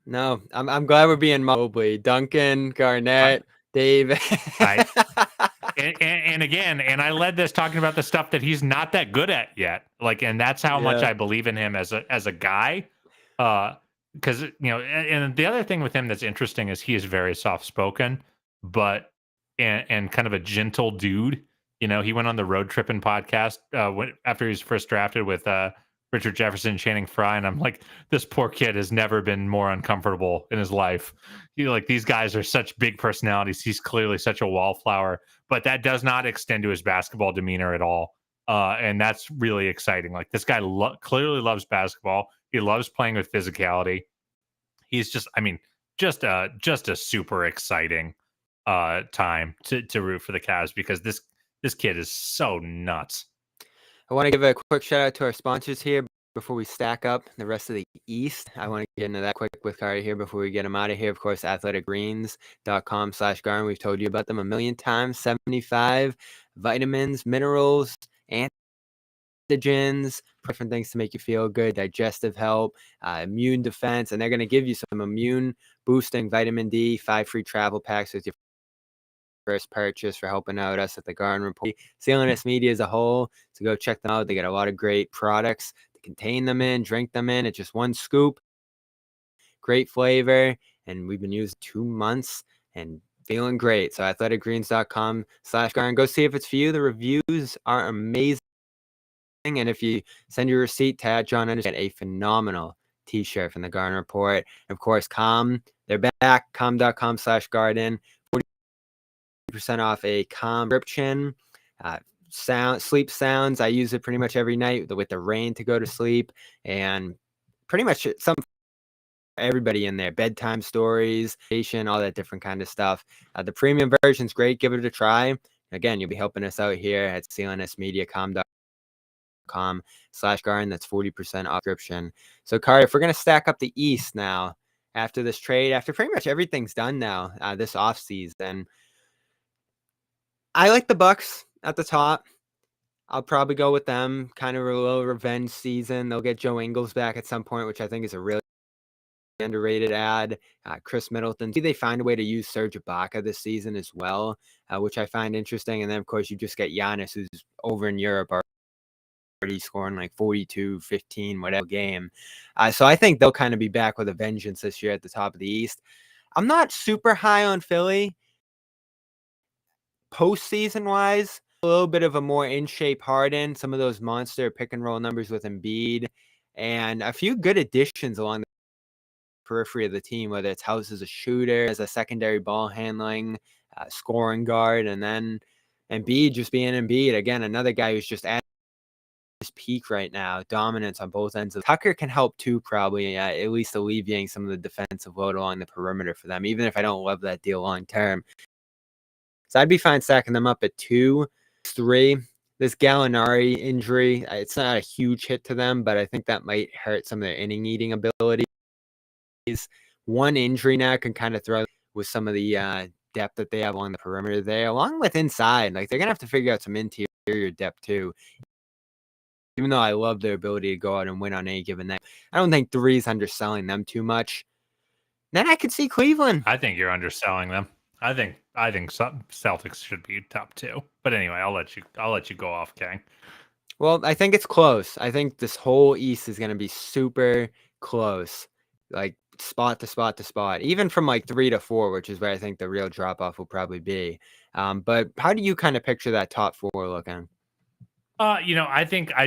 No, I'm glad we're being Mobley, Duncan, Garnett, Davis. And again, I led this talking about the stuff that he's not that good at yet. Like, and that's how much I believe in him as a guy. Because and the other thing with him that's interesting is he is very soft spoken, but and kind of a gentle dude. He went on the Road Tripping podcast after he was first drafted with Richard Jefferson, Channing Frye, and I'm like, this poor kid has never been more uncomfortable in his life. These guys are such big personalities. He's clearly such a wallflower, but that does not extend to his basketball demeanor at all. And that's really exciting. Like, this guy clearly loves basketball. He loves playing with physicality. He's just a super exciting time to root for the Cavs, because this kid is so nuts. I want to give a quick shout out to our sponsors here before we stack up the rest of the East. I want to get into that quick with Kari here before we get him out of here. Of course, athleticgreens.com/Garden. We've told you about them a million times. 75 vitamins, minerals, antigens, different things to make you feel good, digestive help, immune defense, and they're going to give you some immune boosting vitamin D, 5 free travel packs with your first purchase for helping out us at the Garden Report. CLNS Media as a whole, so go check them out. They got a lot of great products to contain them in, drink them in. It's just one scoop, great flavor, and we've been using 2 months and feeling great. So athleticgreens.com/Garden. Go see if it's for you. The reviews are amazing. And if you send your receipt, tag John and get a phenomenal t-shirt from the Garden Report. And of course, Calm, they're back. Calm.com/Garden. 40% off a Calm prescription. Sleep sounds. I use it pretty much every night with the rain to go to sleep, and pretty much some everybody in there. Bedtime stories, all that different kind of stuff. The premium version's great. Give it a try. Again, you'll be helping us out here at CLNS Media. Calm.com/Garden. That's 40% off subscription. So, Kari, if we're going to stack up the East now after this trade, after pretty much everything's done now this offseason, I like the Bucks at the top. I'll probably go with them. Kind of a little revenge season. They'll get Joe Ingles back at some point, which I think is a really underrated ad. Chris Middleton. They find a way to use Serge Ibaka this season as well, which I find interesting. And then, of course, you just get Giannis, who's over in Europe already scoring like 42, 15, whatever game. So I think they'll kind of be back with a vengeance this year at the top of the East. I'm not super high on Philly postseason wise. A little bit of a more in shape Harden, some of those monster pick and roll numbers with Embiid, and a few good additions along the periphery of the team, whether it's House as a shooter, as a secondary ball handling, scoring guard, and then Embiid just being Embiid. Again, another guy who's just at his peak right now, dominance on both ends. Tucker can help too, probably, at least alleviating some of the defensive load along the perimeter for them, even if I don't love that deal long term. So I'd be fine stacking them up at 2, 3. This Gallinari injury, it's not a huge hit to them, but I think that might hurt some of their inning-eating abilities. One injury now can kind of throw with some of the depth that they have along the perimeter there, along with inside. Like, they're going to have to figure out some interior depth too. Even though I love their ability to go out and win on any given night, I don't think 3 is underselling them too much. Then I could see Cleveland. I think you're underselling them. I think some Celtics should be top 2. But anyway, I'll let you go off, Kang. Well, I think it's close. I think this whole East is going to be super close, like spot to spot to spot, even from like 3 to 4, which is where I think the real drop off will probably be. But how do you kind of picture that top 4 looking? I think I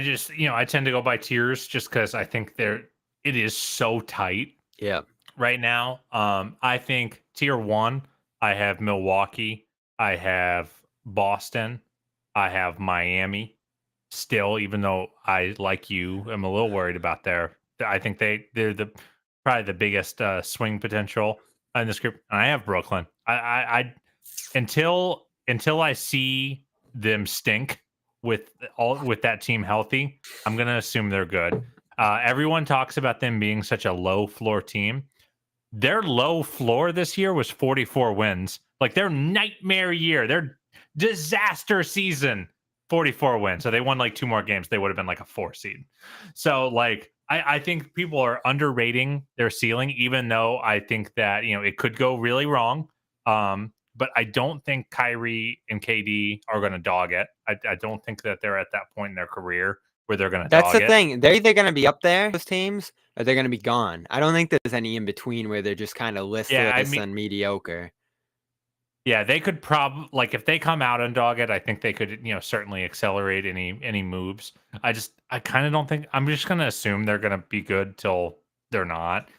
tend to go by tiers just because I think it is so tight. Yeah. Right now, I think tier 1, I have Milwaukee, I have Boston, I have Miami. Still, even though I, like you, am a little worried about I think they're probably the biggest swing potential in this group. And I have Brooklyn. I until I see them stink with that team healthy, I'm gonna assume they're good. Everyone talks about them being such a low floor team. Their low floor this year was 44 wins. Like, their nightmare year, their disaster season, 44 wins. So they won like 2 more games. They would have been like a 4 seed. So, like, I think people are underrating their ceiling, even though I think that, it could go really wrong. But I don't think Kyrie and KD are going to dog it. I don't think that they're at that point in their career where they're going to dog it. That's the thing. They're either going to be up there, those teams, or they're going to be gone. I don't think there's any in between where they're just kind of listless and mediocre. Yeah, they could like if they come out undogged, I think they could, certainly accelerate any moves. I kind of don't think I'm just gonna assume they're gonna be good till they're not.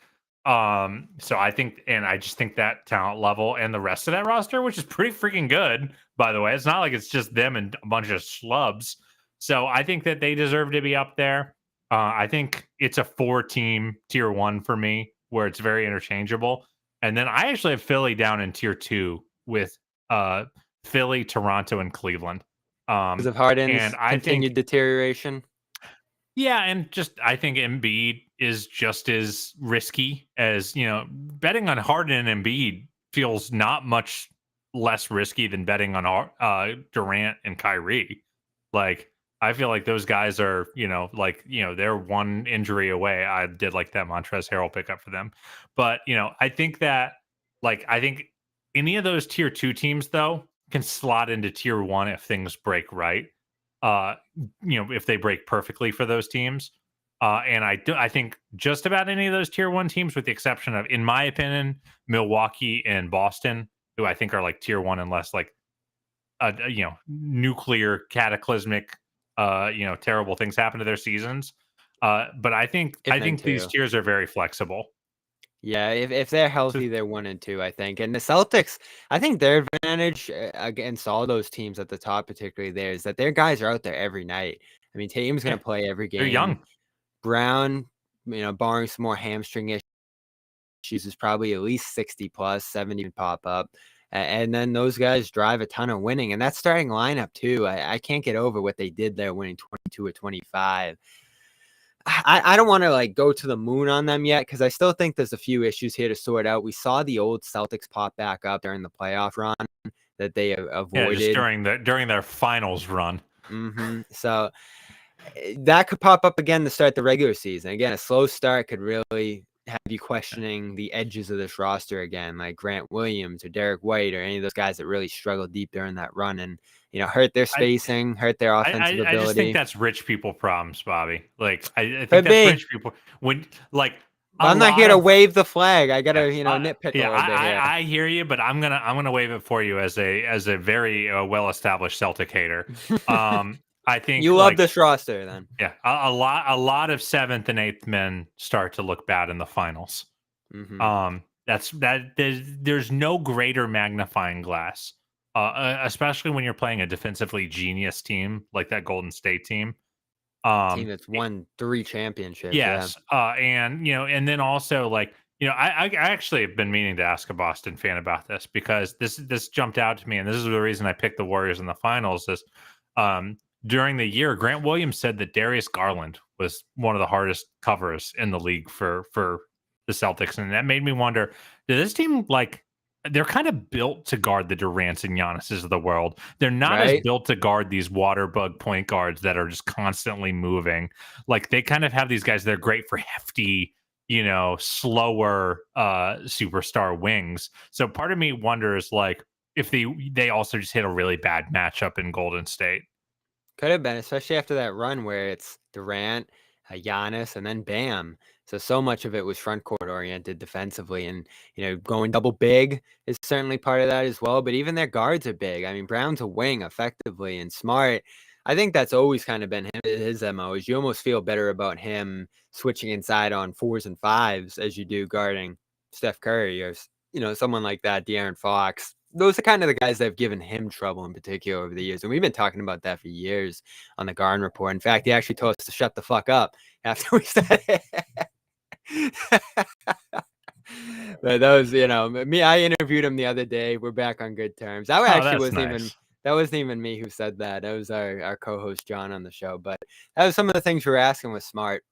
So I think, and I just think that talent level and the rest of that roster, which is pretty freaking good, by the way, it's not like it's just them and a bunch of schlubs. So I think that they deserve to be up there. I think it's a 4-team tier 1 for me, where it's very interchangeable. And then I actually have Philly down in tier 2 with uh Philly, Toronto, and Cleveland. Because of And Harden's I think, continued deterioration. yeah, and just I think Embiid is just as risky as, betting on Harden and Embiid feels not much less risky than betting on Durant and Kyrie. Like, I feel like those guys are, they're one injury away. I did like that Montrezl Harrell pickup for them. But, I think that, I think any of those tier 2 teams, though, can slot into tier 1 if things break right. Uh, if they break perfectly for those teams. And I think just about any of those tier 1 teams, with the exception of, in my opinion, Milwaukee and Boston, who I think are like tier 1 unless like nuclear cataclysmic terrible things happen to their seasons. But I think And then these 2. tiers are very flexible. Yeah, if they're So healthy, they're 1 and 2, I think. And the Celtics, I think their advantage against all those teams at the top, particularly there, is that their guys are out there every night. I mean, Tatum's going yeah, to play every they're game. young. Brown, barring some more hamstring issues, is probably at least 60 plus, 70 can pop up. And then those guys drive a ton of winning. And that starting lineup, too. I can't get over what they did there, winning 22 or 25. I don't want to like go to the moon on them yet, because I still think there's a few issues here to sort out. We saw the old Celtics pop back up during the playoff run that they Yeah, just avoided. during their finals run. So that could pop up again to start the regular season. Again, a slow start could really have you questioning the edges of this roster again, like Grant Williams or Derek White or any of those guys that really struggled deep during that run and hurt their spacing, hurt their offensive I just think ability. that's rich people problems, Bobby. Like, I think Could that's be. rich people when, like, But a I'm not lot here to of wave the flag. I yeah, gotta, nitpick a yeah. little bit here. I hear you, but I'm gonna wave it for you as a very well established Celtic hater. I think You love like this roster, then. yeah, a lot of 7th and 8th men start to look bad in the finals. Mm-hmm. There's no greater magnifying glass, especially when you're playing a defensively genius team like that Golden State team. Team that's won 3 championships. Yeah. Yes, and then also like I actually have been meaning to ask a Boston fan about this, because this jumped out to me, and this is the reason I picked the Warriors in the finals. Is during the year, Grant Williams said that Darius Garland was one of the hardest covers in the league for the Celtics, and that made me wonder: did this team like? They're kind of built to guard the Durants and Giannis's of the world. They're not as Right. built to guard these water bug point guards that are just constantly moving. Like, they kind of have these guys that are great for hefty, slower superstar wings. So part of me wonders like if they also just hit a really bad matchup in Golden State. Could have been, especially after that run where it's Durant, Giannis, and then Bam. So much of it was front court oriented defensively, and going double big is certainly part of that as well. But even their guards are big. I mean, Brown's a wing effectively, and Smart. I think that's always kind of been his MO. Is you almost feel better about him switching inside on 4s and 5s as you do guarding Steph Curry or someone like that, De'Aaron Fox. Those are kind of the guys that have given him trouble in particular over the years. And we've been talking about that for years on the Garden Report. In fact, he actually told us to shut the fuck up after we started. But that was, me. I interviewed him the other day. We're back on good terms. That Oh, actually that's wasn't nice. even me who said that. That was our co-host John on the show. But that was some of the things we were asking with Smart,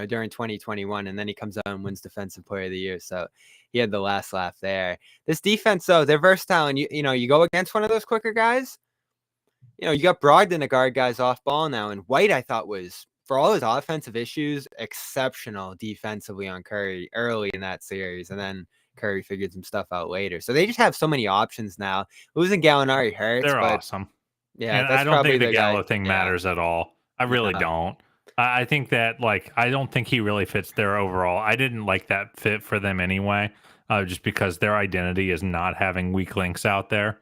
during 2021, and then he comes out and wins Defensive Player of the Year. So he had the last laugh there. This defense, though, they're versatile, and you go against one of those quicker guys. You got Brogdon to guard guys off ball now, and White, I thought, was, for all his offensive issues, exceptional defensively on Curry early in that series, and then Curry figured some stuff out later. So they just have so many options now. Losing Gallinari hurts, They're but awesome. yeah, And I that's don't probably think the the guy. Gallo thing Yeah, matters at all. I really no. don't. I think that like I don't think he really fits their overall. I didn't like that fit for them anyway, just because their identity is not having weak links out there.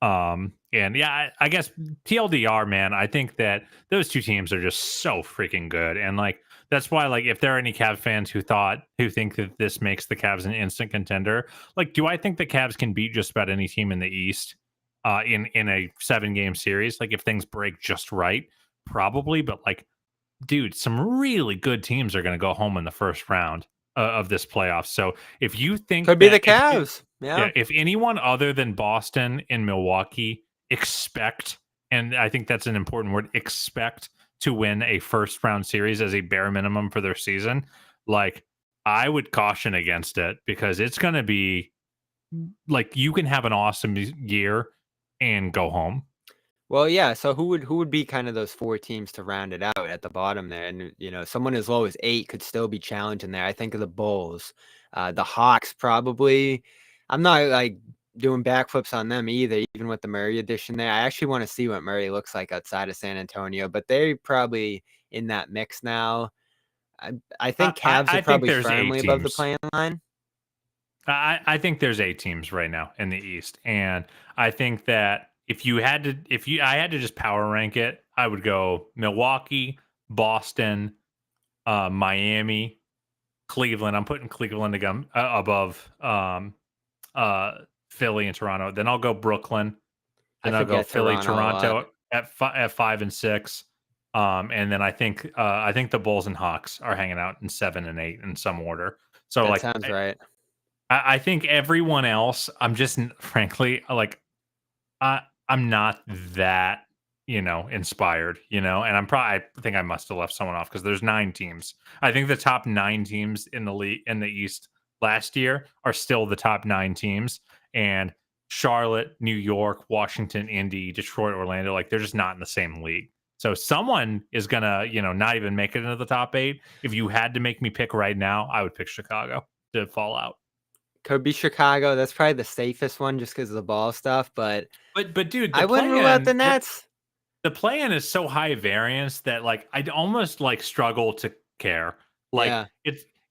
And yeah, I guess TLDR, man, I think that those two teams are just so freaking good. And like, that's why, like, if there are any Cavs fans who think that this makes the Cavs an instant contender, like, do I think the Cavs can beat just about any team in the East in a 7-game series? Like, if things break just right, probably. But like, dude, some really good teams are going to go home in the first round of this playoff. So if you think Could be that the Cavs. Yeah. if anyone other than Boston and Milwaukee expect, and I think that's an important word, expect to win a first round series as a bare minimum for their season, like, I would caution against it, because it's going to be like, you can have an awesome year and go home. Well, yeah. So who would be kind of those 4 teams to round it out at the bottom there? And someone as low as 8 could still be challenging there. I think of the Bulls, the Hawks probably. I'm not like doing backflips on them either, even with the Murray addition there. I actually want to see what Murray looks like outside of San Antonio, but they're probably in that mix now. I think Cavs are I think probably there's 8 firmly above the teams. playing line. I think there's 8 teams right now in the East, and I think that I had to just power rank it, I would go Milwaukee, Boston, Miami, Cleveland. I'm putting Cleveland above Philly and Toronto. Then I'll go Brooklyn. I Then I'll go forget Philly, Toronto a lot. Toronto at 5 and 6. And then I think the Bulls and Hawks are hanging out in 7 and 8 in some order. So That like, sounds right. I think everyone else, I'm just frankly, like, I'm not that, inspired, and I think I must have left someone off, because there's 9 teams. I think the top 9 teams in the league in the East last year are still the top 9 teams, and Charlotte, New York, Washington, Indy, Detroit, Orlando, like, they're just not in the same league. So someone is gonna, not even make it into the top 8. If you had to make me pick right now, I would pick Chicago to fall out. Could be Chicago. That's probably the safest one just because of the ball stuff. But But dude, I wouldn't rule out the Nets. the play-in is so high variance that, like, I'd almost like struggle to care. Like, Yeah,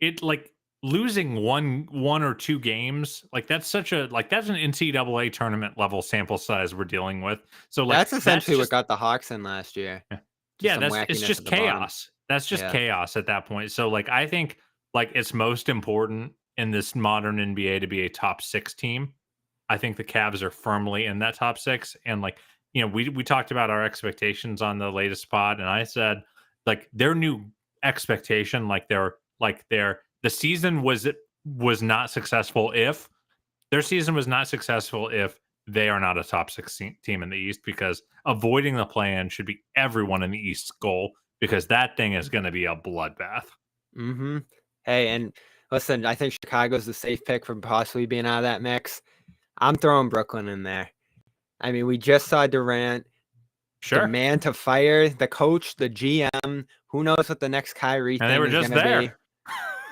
it like losing one or 2 games, like, that's an NCAA tournament level sample size we're dealing with. So like, that's essentially what got the Hawks in last year. Just yeah, some it's wackiness just at the bottom. chaos. That's just Yeah. chaos at that point. So like, I think, like, it's most important in this modern NBA to be a top 6 team. I think the Cavs are firmly in that top 6. And like, we talked about our expectations on the latest pod, and I said, like, their new expectation, the season was not successful if their season was not successful if they are not a top 6 team in the East, because avoiding the play-in should be everyone in the East's goal, because that thing is going to be a bloodbath. Mm-hmm. Hey, and listen, I think Chicago's the safe pick from possibly being out of that mix. I'm throwing Brooklyn in there. I mean, we just saw Durant Sure. demand to fire the coach, the GM. Who knows what the next Kyrie And they thing were is just going to there. be?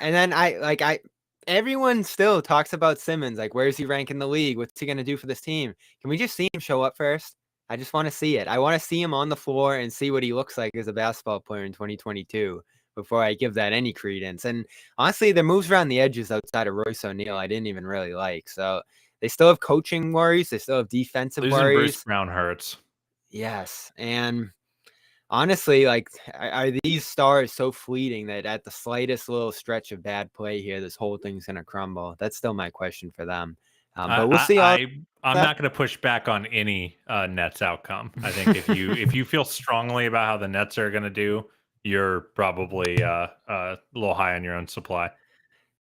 And then everyone still talks about Simmons. Like, where's he ranking the league? What's he going to do for this team? Can we just see him show up first? I just want to see it. I want to see him on the floor and see what he looks like as a basketball player in 2022 before I give that any credence. And honestly, their moves around the edges outside of Royce O'Neal, I didn't even really like. So they still have coaching worries. They still have defensive Losing worries. Bruce Brown hurts. Yes. And honestly, like, are these stars so fleeting that at the slightest little stretch of bad play here, this whole thing's going to crumble? That's still my question for them. But we'll see. I'm not going to push back on any Nets outcome. I think if you feel strongly about how the Nets are going to do, you're probably a little high on your own supply.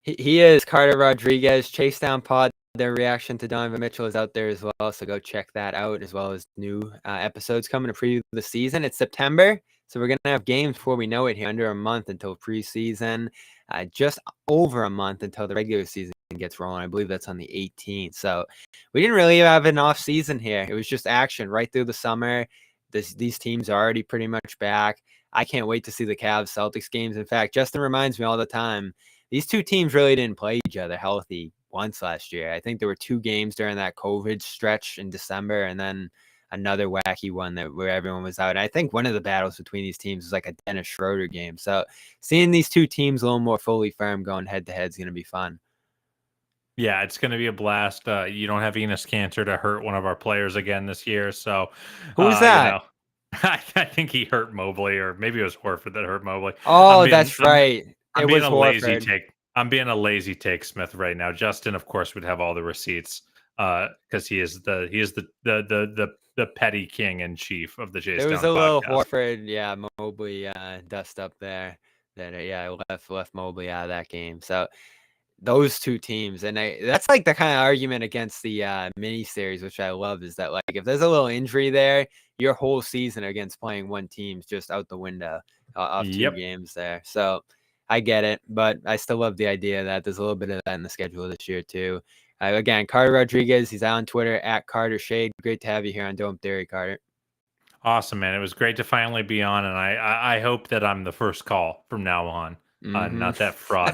He is. Carter Rodriguez, Chase Down Pod. Their reaction to Donovan Mitchell is out there as well, so go check that out, as well as new episodes coming to preview the season. It's September, so we're going to have games before we know it here, under a month until preseason, just over a month until the regular season gets rolling. I believe that's on the 18th. So we didn't really have an off season here. It was just action right through the summer. These teams are already pretty much back. I can't wait to see the Cavs Celtics games. In fact, Justin reminds me all the time, these two teams really didn't play each other healthy once last year. I think there were 2 games during that COVID stretch in December, and then another wacky one where everyone was out. And I think one of the battles between these teams was like a Dennis Schroeder game. So seeing these two teams a little more fully firm going head to head is going to be fun. Yeah, it's going to be a blast. You don't have Enos Cantor to hurt one of our players again this year, so Who's you that? know, I think he hurt Mobley, or maybe it was Horford that hurt Mobley. Oh, that's right. I'm It being was a lazy Horford. take. I'm being a lazy take, Smith, right now. Justin, of course, would have all the receipts because he is the petty king in chief of the Chase There was Down a little podcast. Horford, yeah, Mobley dust up there that yeah left Mobley out of that game. So those two teams, and that's like the kind of argument against the mini series, which I love, is that like if there's a little injury there, your whole season against playing one team's just out the window off two Yep. games there. So I get it, but I still love the idea that there's a little bit of that in the schedule this year too. Again, Carter Rodriguez, he's on Twitter at Carter Shade. Great to have you here on Dome Theory, Carter. Awesome, man. It was great to finally be on, and I hope that I'm the first call from now on, Mm-hmm. not that fraud